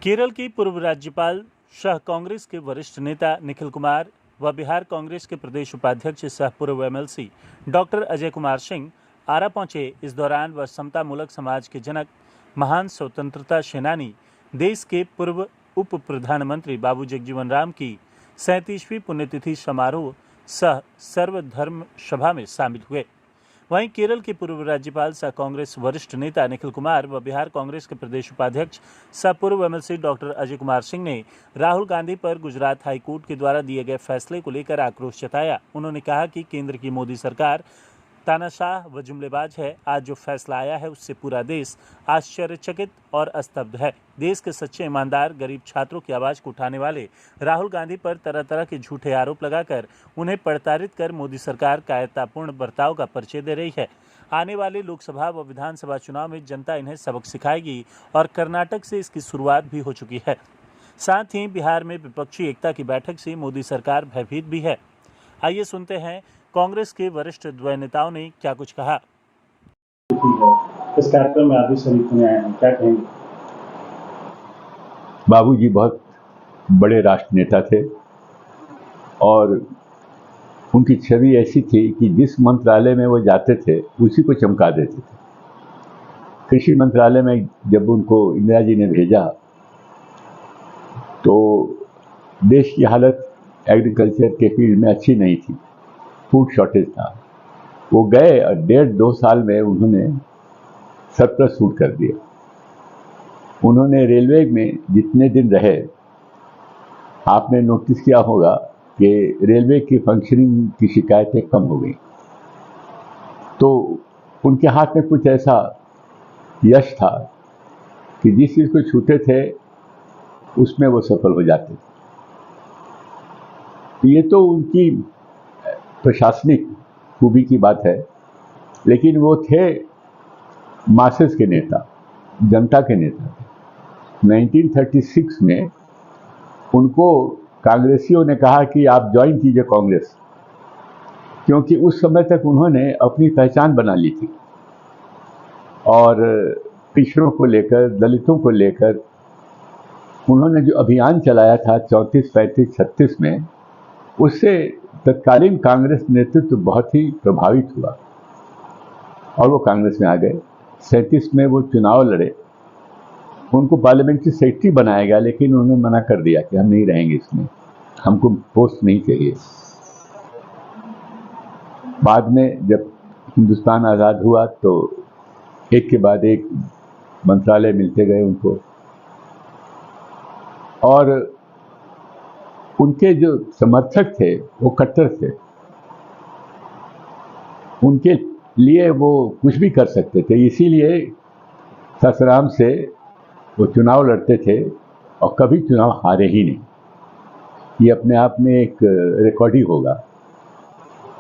केरल की पूर्व राज्यपाल सह कांग्रेस के वरिष्ठ नेता निखिल कुमार व बिहार कांग्रेस के प्रदेश उपाध्यक्ष सह पूर्व एमएलसी डॉक्टर अजय कुमार सिंह आरा पहुंचे। इस दौरान वह समता मूलक समाज के जनक, महान स्वतंत्रता सेनानी, देश के पूर्व उप प्रधानमंत्री बाबू जगजीवन राम की 37वीं पुण्यतिथि समारोह सह सर्वधर्म सभा में शामिल हुए। वहीं केरल के पूर्व राज्यपाल सह कांग्रेस वरिष्ठ नेता निखिल कुमार व बिहार कांग्रेस के प्रदेश उपाध्यक्ष सह पूर्व एमएलसी डॉक्टर अजय कुमार सिंह ने राहुल गांधी पर गुजरात हाईकोर्ट के द्वारा दिए गए फैसले को लेकर आक्रोश जताया। उन्होंने कहा कि केंद्र की मोदी सरकार तानाशाह व जुमलेबाज है। आज जो फैसला आया है उससे पूरा देश आश्चर्यचकित और स्तब्ध है। देश के सच्चे ईमानदार गरीब छात्रों की आवाज को उठाने वाले राहुल गांधी पर तरह तरह के झूठे आरोप लगाकर उन्हें प्रताड़ित कर मोदी सरकार कायरतापूर्ण बर्ताव का परिचय दे रही है। आने वाले लोकसभा व विधानसभा चुनाव में जनता इन्हें सबक सिखाएगी और कर्नाटक से इसकी शुरुआत भी हो चुकी है। साथ ही बिहार में विपक्षी एकता की बैठक से मोदी सरकार भयभीत भी है। आइए सुनते हैं कांग्रेस के वरिष्ठ द्वय नेताओं ने क्या कुछ कहा। इस कार्यक्रम में आप भी शरीक होने आए हैं, क्या कहेंगे? बाबूजी बहुत बड़े राष्ट्र नेता थे और उनकी छवि ऐसी थी कि जिस मंत्रालय में वो जाते थे उसी को चमका देते थे। कृषि मंत्रालय में जब उनको इंदिरा जी ने भेजा तो देश की हालत एग्रीकल्चर के फील्ड में अच्छी नहीं थी, फूड शॉर्टेज था। वो गए और 1.5-2 साल में उन्होंने सरप्लस फूड कर दिया। उन्होंने रेलवे में जितने दिन रहे, आपने नोटिस किया होगा कि रेलवे की फंक्शनिंग की शिकायतें कम हो गई। तो उनके हाथ में कुछ ऐसा यश था कि जिस चीज़ को छूते थे उसमें वो सफल हो जाते थे। ये तो उनकी प्रशासनिक खूबी की बात है, लेकिन वो थे मासेस के नेता, जनता के नेता थे। 1936 में उनको कांग्रेसियों ने कहा कि आप ज्वाइन कीजिए कांग्रेस, क्योंकि उस समय तक उन्होंने अपनी पहचान बना ली थी और पिछड़ों को लेकर, दलितों को लेकर उन्होंने जो अभियान चलाया था 34, 35, 36 में, उससे तत्कालीन कांग्रेस नेतृत्व बहुत ही प्रभावित हुआ और वो कांग्रेस में आ गए। 37 में वो चुनाव लड़े, उनको पार्लियामेंट्री सेक्रेटरी बनाया गया, लेकिन उन्होंने मना कर दिया कि हम नहीं रहेंगे इसमें, हमको पोस्ट नहीं चाहिए। बाद में जब हिंदुस्तान आज़ाद हुआ तो एक के बाद एक मंत्रालय मिलते गए उनको, और उनके जो समर्थक थे वो कट्टर थे। उनके लिए वो कुछ भी कर सकते थे, इसीलिए ससराम से वो चुनाव लड़ते थे और कभी चुनाव हारे ही नहीं। ये अपने आप में एक रिकॉर्ड ही होगा।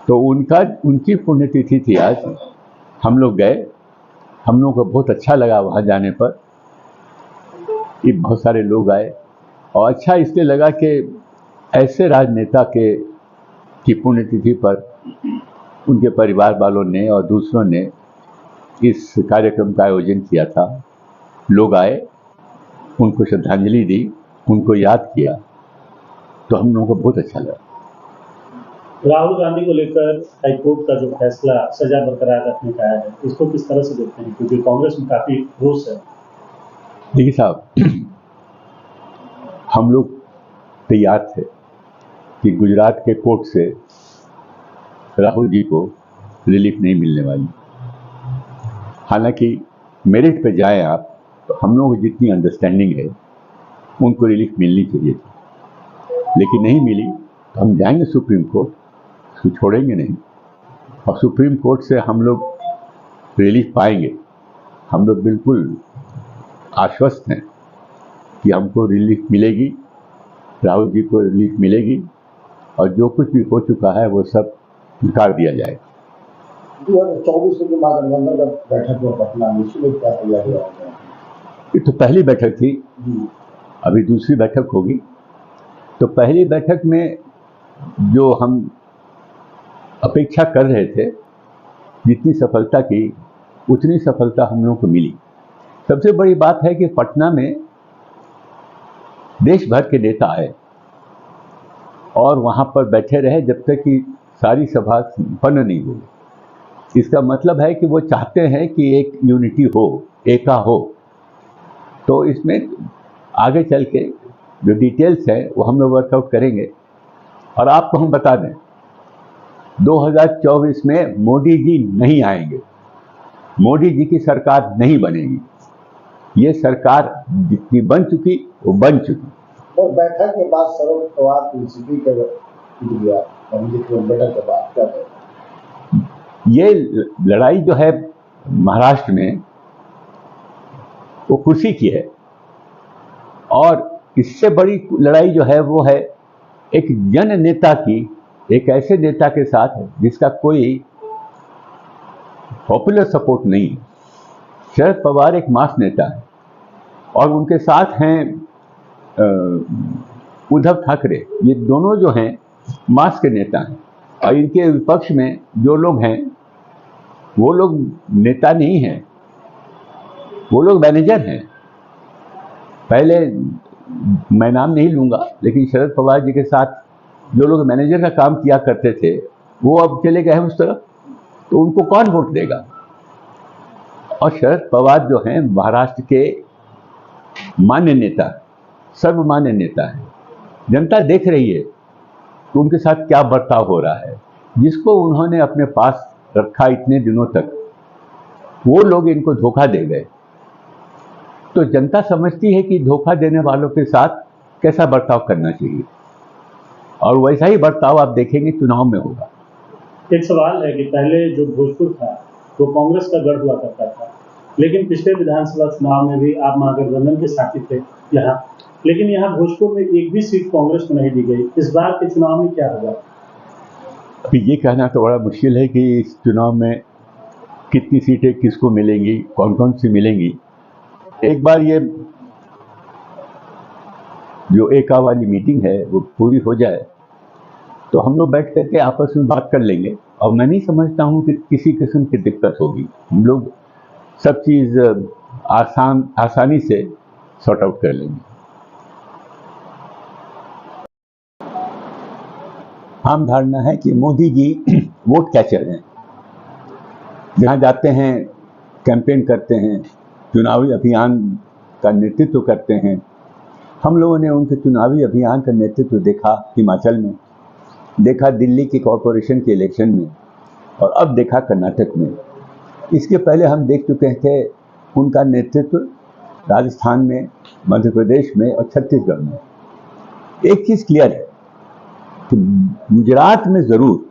तो उनकी पुण्यतिथि थी आज। हम लोग गए, हम लोगों को बहुत अच्छा लगा वहाँ जाने पर। ये बहुत सारे लोग आए और अच्छा इसलिए लगा कि ऐसे राजनेता की पुण्यतिथि पर उनके परिवार वालों ने और दूसरों ने इस कार्यक्रम का आयोजन किया था। लोग आए, उनको श्रद्धांजलि दी, उनको याद किया, तो हम लोगों को बहुत अच्छा लगा। राहुल गांधी को लेकर हाईकोर्ट का जो फैसला सजा बरकरार रखने का है, इसको किस तरह से देखते हैं? क्योंकि कांग्रेस में काफी रोष है। देखिए साहब, हम लोग तैयार थे कि गुजरात के कोर्ट से राहुल जी को रिलीफ नहीं मिलने वाली। हालांकि मेरिट पे जाएं आप, तो हम लोगों को जितनी अंडरस्टैंडिंग है उनको रिलीफ मिलनी चाहिए थी, लेकिन नहीं मिली। तो हम जाएंगे सुप्रीम कोर्ट, उसको छोड़ेंगे नहीं, और सुप्रीम कोर्ट से हम लोग रिलीफ पाएंगे। हम लोग बिल्कुल आश्वस्त हैं कि हमको रिलीफ मिलेगी, राहुल जी को रिलीफ मिलेगी, और जो कुछ भी हो चुका है वो सब निकाल दिया जाए। 2024 के बाद बैठक में पटना में इसमें क्या तैयारी है? ये तो पहली बैठक थी, अभी दूसरी बैठक होगी। तो पहली बैठक में जो हम अपेक्षा कर रहे थे, जितनी सफलता की उतनी सफलता हम लोगों को मिली। सबसे बड़ी बात है कि पटना में देश भर के नेता आए और वहाँ पर बैठे रहे जब तक कि सारी सभा संपन्न नहीं हुई। इसका मतलब है कि वो चाहते हैं कि एक यूनिटी हो, एका हो। तो इसमें आगे चल के जो डिटेल्स हैं वो हम लोग वर्कआउट करेंगे। और आपको हम बता दें, 2024 में मोदी जी नहीं आएंगे, मोदी जी की सरकार नहीं बनेगी। ये सरकार जितनी बन चुकी वो बन चुकी। और बैठक के बाद शरद पवार पीसीपी का दिया बैठक के बाद क्या करें? ये लड़ाई जो है महाराष्ट्र में वो कुर्सी की है, और इससे बड़ी लड़ाई जो है वो है एक जन नेता की, एक ऐसे नेता के साथ जिसका कोई पॉपुलर सपोर्ट नहीं है। शरद पवार एक मास नेता है और उनके साथ हैं उद्धव ठाकरे। ये दोनों जो हैं मास के नेता हैं, और इनके विपक्ष में जो लोग हैं वो लोग नेता नहीं हैं, वो लोग मैनेजर हैं। पहले मैं नाम नहीं लूँगा, लेकिन शरद पवार जी के साथ जो लोग मैनेजर का काम किया करते थे वो अब चले गए हैं उस तरफ, तो उनको कौन वोट देगा? और शरद पवार जो हैं महाराष्ट्र के मान्य नेता, सर्वमान्य नेता है। जनता देख रही है कि उनके साथ क्या बर्ताव हो रहा है। जिसको उन्होंने अपने पास रखा इतने दिनों तक, वो लोग इनको धोखा दे गए। तो जनता समझती है कि धोखा देने वालों के साथ कैसा बर्ताव करना चाहिए, और वैसा ही बर्ताव आप देखेंगे चुनाव में होगा। एक सवाल है कि पहले जो भोजपुर था वो कांग्रेस का गढ़ हुआ करता था, लेकिन पिछले विधानसभा चुनाव में भी आप महागठबंधन के साथी थे यहाँ, लेकिन यहाँ भोजपुर में एक भी सीट कांग्रेस को नहीं दी गई। इस बार के चुनाव में क्या होगा? अभी ये कहना तो बड़ा मुश्किल है कि इस चुनाव में कितनी सीटें किसको मिलेंगी, कौन कौन सी मिलेंगी। एक बार ये जो एका वाली मीटिंग है वो पूरी हो जाए तो हम लोग बैठ करके आपस में बात कर लेंगे, और मैं नहीं समझता हूँ कि किसी किस्म की दिक्कत होगी। हम लोग सब चीज़ आसानी से सॉर्ट आउट कर लेंगे। आम धारणा है कि मोदी जी वोट कैचर हैं, जहाँ जाते हैं कैंपेन करते हैं, चुनावी अभियान का नेतृत्व करते हैं। हम लोगों ने उनके चुनावी अभियान का नेतृत्व देखा हिमाचल में, देखा दिल्ली की कॉरपोरेशन के इलेक्शन में, और अब देखा कर्नाटक में। इसके पहले हम देख चुके थे उनका नेतृत्व राजस्थान में, मध्य प्रदेश में और छत्तीसगढ़ में। एक चीज़ क्लियर है कि गुजरात में ज़रूर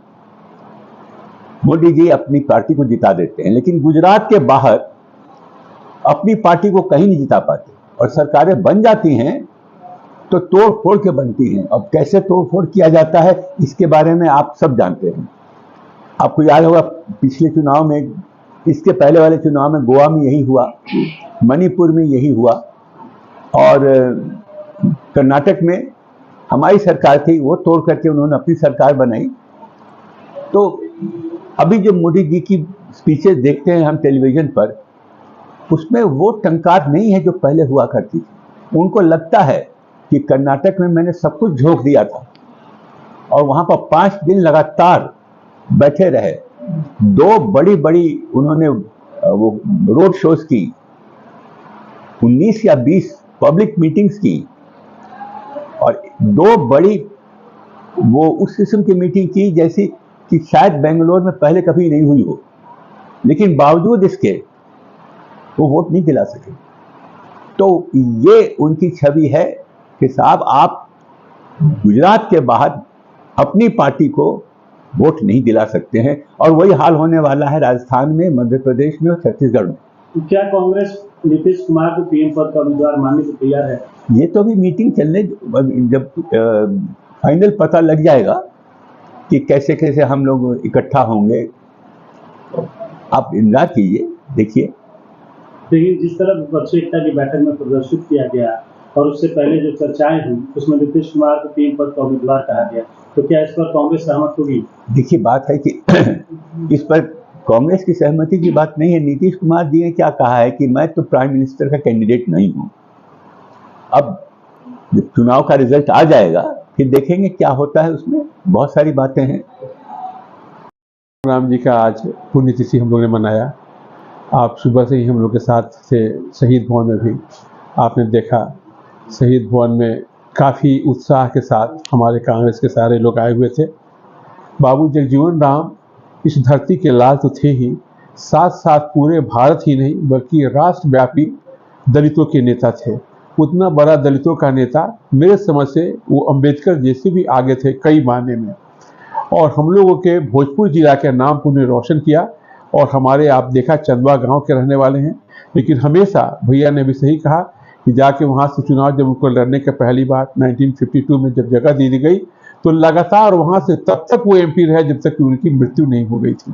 मोदी जी अपनी पार्टी को जिता देते हैं, लेकिन गुजरात के बाहर अपनी पार्टी को कहीं नहीं जिता पाते, और सरकारें बन जाती हैं तो तोड़ फोड़ के बनती हैं। अब कैसे तोड़ फोड़ किया जाता है इसके बारे में आप सब जानते हैं। आपको याद होगा पिछले चुनाव में, इसके पहले वाले चुनाव में गोवा में यही हुआ, मणिपुर में यही हुआ, और कर्नाटक में हमारी सरकार थी, वो तोड़ करके उन्होंने अपनी सरकार बनाई। तो अभी जो मोदी जी की स्पीचेस देखते हैं हम टेलीविजन पर, उसमें वो टंकार नहीं है जो पहले हुआ करती थी। उनको लगता है कि कर्नाटक में मैंने सब कुछ झोंक दिया था, और वहाँ पर 5 दिन लगातार बैठे रहे। 2 बड़ी बड़ी उन्होंने वो रोड शोज की, 19 या 20 पब्लिक मीटिंग्स की, और 2 बड़ी वो उस किस्म की मीटिंग की जैसी कि शायद बेंगलोर में पहले कभी नहीं हुई हो, लेकिन बावजूद इसके वो वोट नहीं दिला सके। तो ये उनकी छवि है कि साहब आप गुजरात के बाहर अपनी पार्टी को वोट नहीं दिला सकते हैं, और वही हाल होने वाला है राजस्थान में, मध्य प्रदेश में और छत्तीसगढ़ में। क्या कांग्रेस नीतीश कुमार को पीएम पद का उम्मीदवार मानने को तैयार है? ये तो अभी मीटिंग चलने, जब फाइनल पता लग जाएगा कि कैसे कैसे हम लोग इकट्ठा होंगे, आप इंतजार कीजिए, देखिए। लेकिन जिस तरह विपक्षी एकता की बैठक में प्रदर्शित किया गया और उससे पहले जो चर्चाएं हुई उसमें नीतीश कुमार को पीएम पद का उम्मीदवार कहा गया, तो क्या इस पर कांग्रेस सहमत होगी? देखिए, बात है कि इस पर कांग्रेस की सहमति की बात नहीं है। नीतीश कुमार जी ने क्या कहा है कि मैं तो प्राइम मिनिस्टर का कैंडिडेट नहीं हूं। अब जब चुनाव का रिजल्ट आ जाएगा फिर देखेंगे क्या होता है, उसमें बहुत सारी बातें हैं। राम जी का आज पुण्यतिथि हम लोग ने मनाया। आप सुबह से ही हम लोग के साथ थे शहीद भवन में भी। आपने देखा शहीद भवन में काफ़ी उत्साह के साथ हमारे कांग्रेस के सारे लोग आए हुए थे। बाबू जगजीवन राम इस धरती के लाल तो थे ही, साथ साथ पूरे भारत ही नहीं बल्कि राष्ट्रव्यापी दलितों के नेता थे। उतना बड़ा दलितों का नेता मेरे समझ से वो अंबेडकर जैसे भी आगे थे कई मायने में, और हम लोगों के भोजपुर जिला के नाम को उन्हें रोशन किया। और हमारे आप देखा चंदवा गांव के रहने वाले हैं, लेकिन हमेशा भैया ने भी सही कहा कि जाके वहाँ से चुनाव जब उनको लड़ने के पहली बार 1952 में जब जगह दी गई तो लगातार वहाँ से तब तक वो एमपी रहे जब तक कि उनकी मृत्यु नहीं हो गई थी।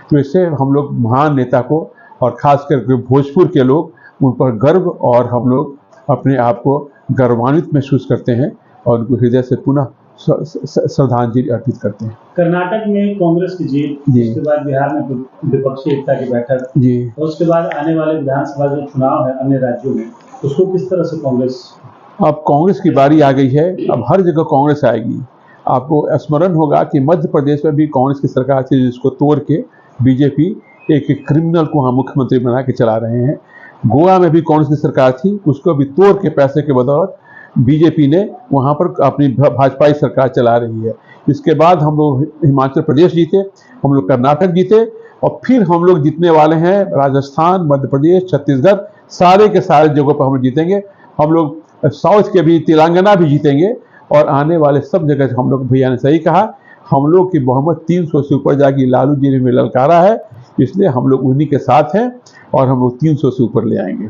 तो इससे हम लोग महान नेता को और ख़ास करके भोजपुर के लोग उन पर गर्व और हम लोग अपने आप को गौरवान्वित महसूस करते हैं और उनको हृदय से पुनः श्रद्धांजलि अर्पित करते हैं। कर्नाटक में कांग्रेस की जीत, जी। उसके बाद बिहार में विपक्षी एकता की बैठक, जी, और उसके बाद आने वाले विधानसभा जो चुनाव है अन्य राज्यों में, उसको किस तरह से कांग्रेस? अब कांग्रेस की बारी आ गई है, अब हर जगह कांग्रेस आएगी। आपको स्मरण होगा कि मध्य प्रदेश में भी कांग्रेस की सरकार थी जिसको तोड़ के बीजेपी एक क्रिमिनल को वहाँ मुख्यमंत्री बना के चला रहे हैं। गोवा में भी कांग्रेस की सरकार थी, उसको भी तोड़ के पैसे के बदौलत बीजेपी ने वहाँ पर अपनी भाजपाई सरकार चला रही है। इसके बाद हम लोग हिमाचल प्रदेश जीते, हम लोग कर्नाटक जीते, और फिर हम लोग जीतने वाले हैं राजस्थान, मध्य प्रदेश, छत्तीसगढ़, सारे के सारे जगहों पर हम लोग जीतेंगे। हम लोग साउथ के भी, तेलंगाना भी जीतेंगे, और आने वाले सब जगह हम लोग, भैया ने सही कहा, हम लोग की बहुमत 300 से ऊपर जाएगी। लालू जी ने भी ललकारा है, इसलिए हम लोग उन्हीं के साथ हैं और हम लोग 300 से ऊपर ले आएंगे।